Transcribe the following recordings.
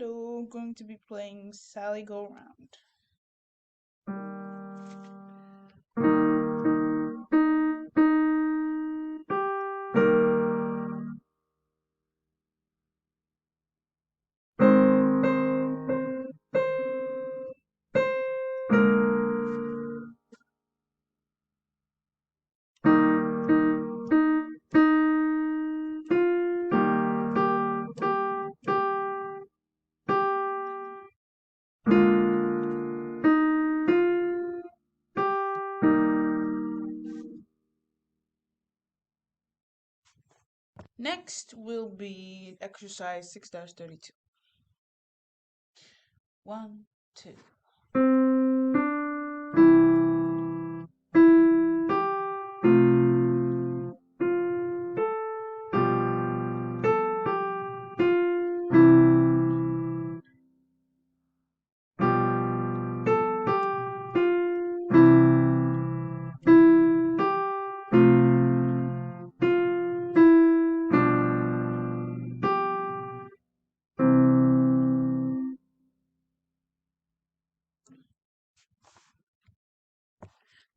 Hello, I'm going to be playing Sally Go Round. Next will be exercise 6-32. 1, 2.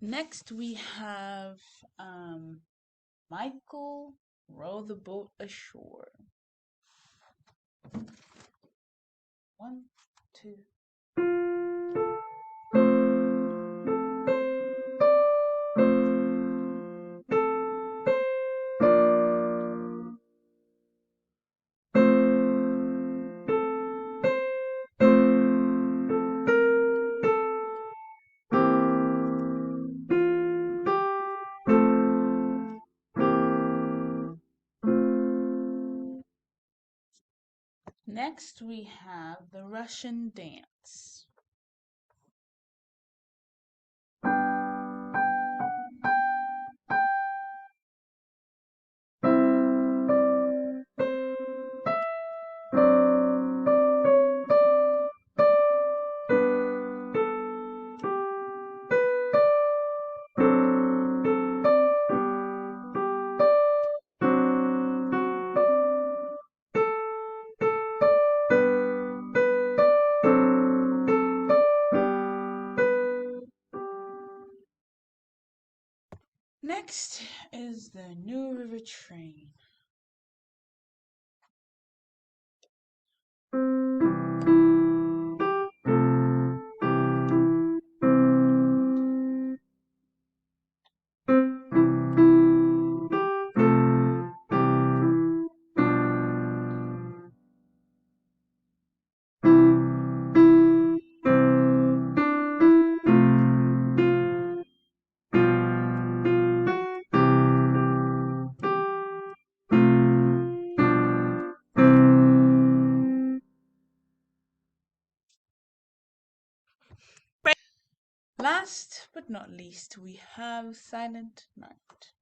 Next we have Michael row the boat ashore. 1, 2. Next we have the Russian dance. Next is the New River Train. Last but not least, we have Silent Night.